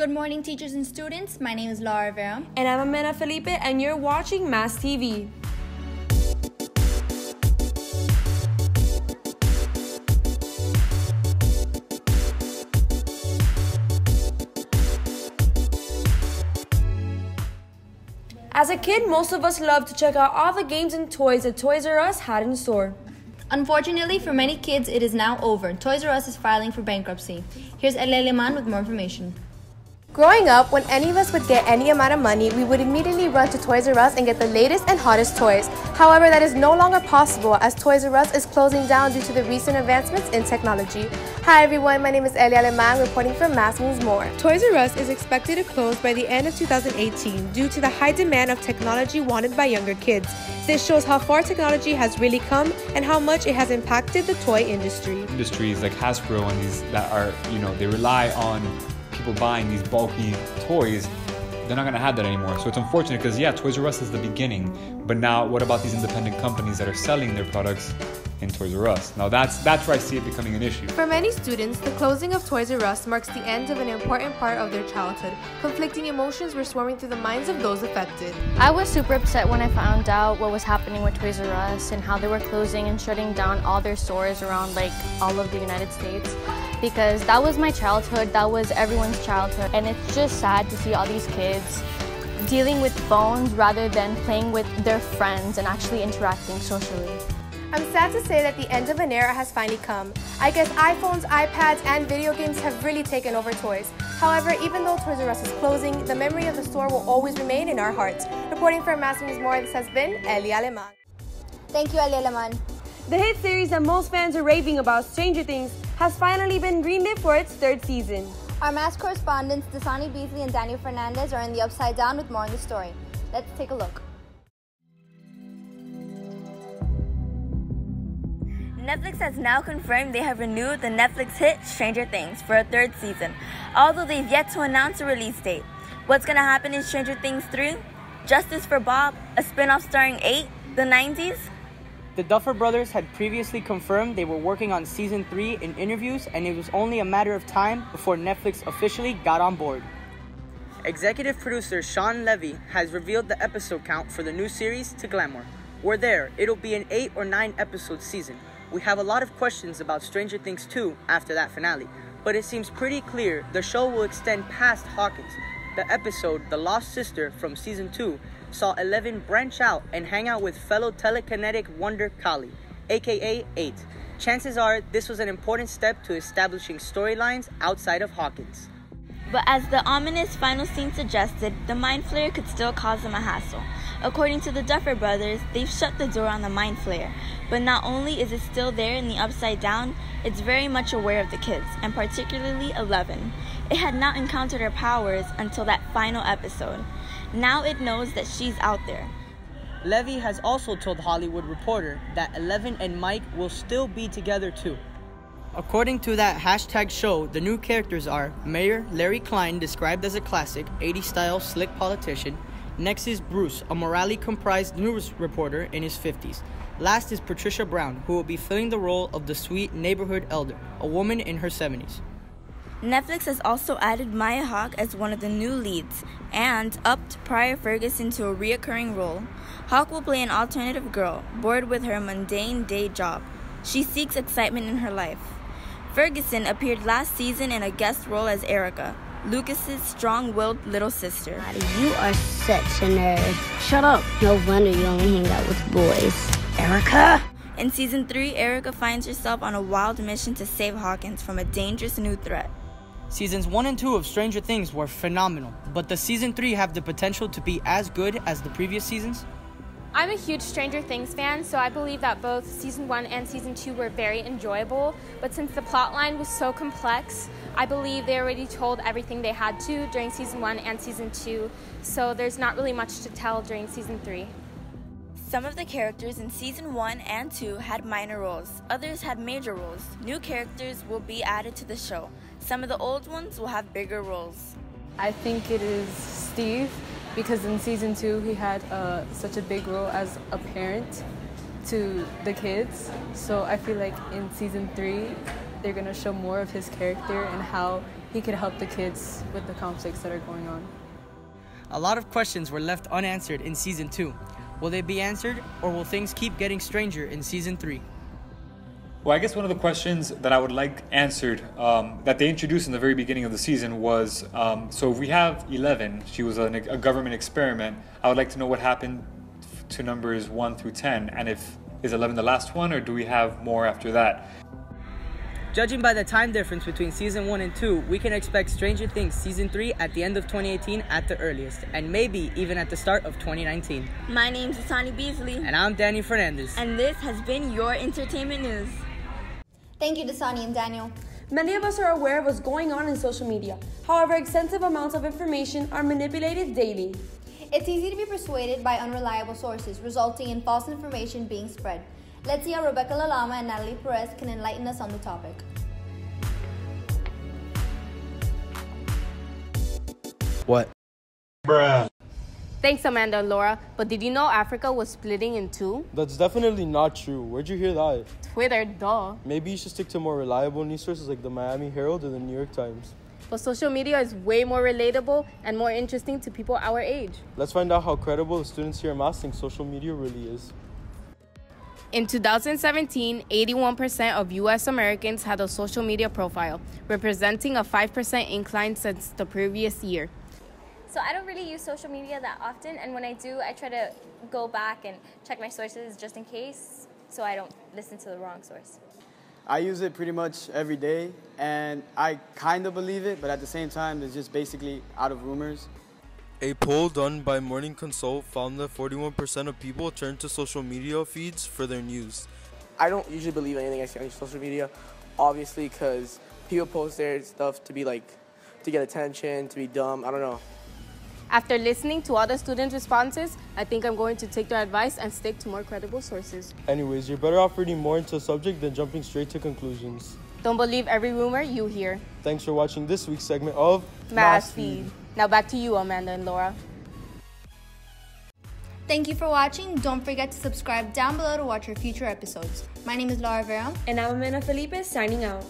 Good morning, teachers and students. My name is Laura Vera. And I'm Amena Felipe, and you're watching Mass TV. As a kid, most of us loved to check out all the games and toys that Toys R Us had in store. Unfortunately, for many kids, it is now over. Toys R Us is filing for bankruptcy. Here's Elia Leman with more information. Growing up, when any of us would get any amount of money, we would immediately run to Toys R Us and get the latest and hottest toys. However, that is no longer possible as Toys R Us is closing down due to the recent advancements in technology. Hi everyone, my name is Elia Leman reporting for Mass Means More. Toys R Us is expected to close by the end of 2018 due to the high demand of technology wanted by younger kids. This shows how far technology has really come and how much it has impacted the toy industry. Industries like Hasbro and these that are, they rely on people buying these bulky toys, they're not going to have that anymore. So it's unfortunate because, Toys R Us is the beginning. But now what about these independent companies that are selling their products in Toys R Us? Now that's where I see it becoming an issue. For many students, the closing of Toys R Us marks the end of an important part of their childhood. Conflicting emotions were swarming through the minds of those affected. I was super upset when I found out what was happening with Toys R Us and how they were closing and shutting down all their stores around all of the United States. Because that was my childhood, that was everyone's childhood, and it's just sad to see all these kids dealing with phones rather than playing with their friends and actually interacting socially. I'm sad to say that the end of an era has finally come. I guess iPhones, iPads, and video games have really taken over toys. However, even though Toys R Us is closing, the memory of the store will always remain in our hearts. Reporting for Mass Means More, this has been Elia Leman. Thank you, Elia Leman. The hit series that most fans are raving about, Stranger Things, has finally been greenlit for its third season. Our Mass correspondents Dasani Beasley and Daniel Fernandez are in the Upside Down with more on the story. Let's take a look. Netflix has now confirmed they have renewed the Netflix hit Stranger Things for a third season, although they've yet to announce a release date. What's going to happen in Stranger Things 3? Justice for Bob, a spin-off starring 8, the 90s? The Duffer Brothers had previously confirmed they were working on Season 3 in interviews, and it was only a matter of time before Netflix officially got on board. Executive producer Sean Levy has revealed the episode count for the new series to Glamour. We're there. It'll be an 8 or 9 episode season. We have a lot of questions about Stranger Things 2 after that finale, but it seems pretty clear the show will extend past Hawkins. The episode The Lost Sister from Season 2 saw Eleven branch out and hang out with fellow telekinetic wonder Kali, aka 8. Chances are this was an important step to establishing storylines outside of Hawkins. But as the ominous final scene suggested, the Mind Flayer could still cause them a hassle. According to the Duffer Brothers, they've shut the door on the Mind Flayer. But not only is it still there in the Upside Down, it's very much aware of the kids, and particularly Eleven. It had not encountered her powers until that final episode. Now it knows that she's out there. Levy has also told Hollywood Reporter that Eleven and Mike will still be together too. According to that hashtag show, the new characters are Mayor Larry Klein, described as a classic 80s-style slick politician. Next is Bruce, a morally comprised news reporter in his 50s. Last is Patricia Brown, who will be filling the role of the sweet neighborhood elder, a woman in her 70s. Netflix has also added Maya Hawke as one of the new leads and upped Pryor Ferguson to a reoccurring role. Hawke will play an alternative girl, bored with her mundane day job. She seeks excitement in her life. Ferguson appeared last season in a guest role as Erica, Lucas's strong-willed little sister. You are such a nerd. Shut up. No wonder you only hang out with boys. Erica? In Season 3, Erica finds herself on a wild mission to save Hawkins from a dangerous new threat. Seasons 1 and 2 of Stranger Things were phenomenal, but does Season 3 have the potential to be as good as the previous seasons? I'm a huge Stranger Things fan, so I believe that both Season 1 and Season 2 were very enjoyable, but since the plotline was so complex, I believe they already told everything they had to during Season 1 and Season 2, so there's not really much to tell during Season 3. Some of the characters in Season 1 and 2 had minor roles, others had major roles. New characters will be added to the show. Some of the old ones will have bigger roles. I think it is Steve, because in Season 2 he had such a big role as a parent to the kids. So I feel like in Season 3 they're going to show more of his character and how he could help the kids with the conflicts that are going on. A lot of questions were left unanswered in Season 2. Will they be answered, or will things keep getting stranger in Season 3? Well, I guess one of the questions that I would like answered that they introduced in the very beginning of the season was, so if we have 11, she was a government experiment, I would like to know what happened to numbers 1 through 10, and is 11 the last one, or do we have more after that? Judging by the time difference between Season 1 and 2, we can expect Stranger Things Season 3 at the end of 2018 at the earliest, and maybe even at the start of 2019. My name's Dasani Beasley. And I'm Danny Fernandez. And this has been your entertainment news. Thank you, Dasani and Daniel. Many of us are aware of what's going on in social media. However, extensive amounts of information are manipulated daily. It's easy to be persuaded by unreliable sources, resulting in false information being spread. Let's see how Rebecca Lalama and Natalie Perez can enlighten us on the topic. What? Bruh. Thanks, Amanda and Laura. But did you know Africa was splitting in two? That's definitely not true. Where'd you hear that? Twitter, duh. Maybe you should stick to more reliable news sources like the Miami Herald or the New York Times. But social media is way more relatable and more interesting to people our age. Let's find out how credible the students here at Mass think social media really is. In 2017, 81% of U.S. Americans had a social media profile, representing a 5% incline since the previous year. So I don't really use social media that often, and when I do, I try to go back and check my sources just in case, so I don't listen to the wrong source. I use it pretty much every day, and I kind of believe it, but at the same time, it's just basically out of rumors. A poll done by Morning Consult found that 41% of people turn to social media feeds for their news. I don't usually believe anything I see on social media, obviously, because people post their stuff to be like, to get attention, to be dumb, I don't know. After listening to other students' responses, I think I'm going to take their advice and stick to more credible sources. Anyways, you're better off reading more into a subject than jumping straight to conclusions. Don't believe every rumor you hear. Thanks for watching this week's segment of Mass Feed. Now back to you, Amanda and Laura. Thank you for watching. Don't forget to subscribe down below to watch our future episodes. My name is Laura Vera. And I'm Amanda Felipe, signing out.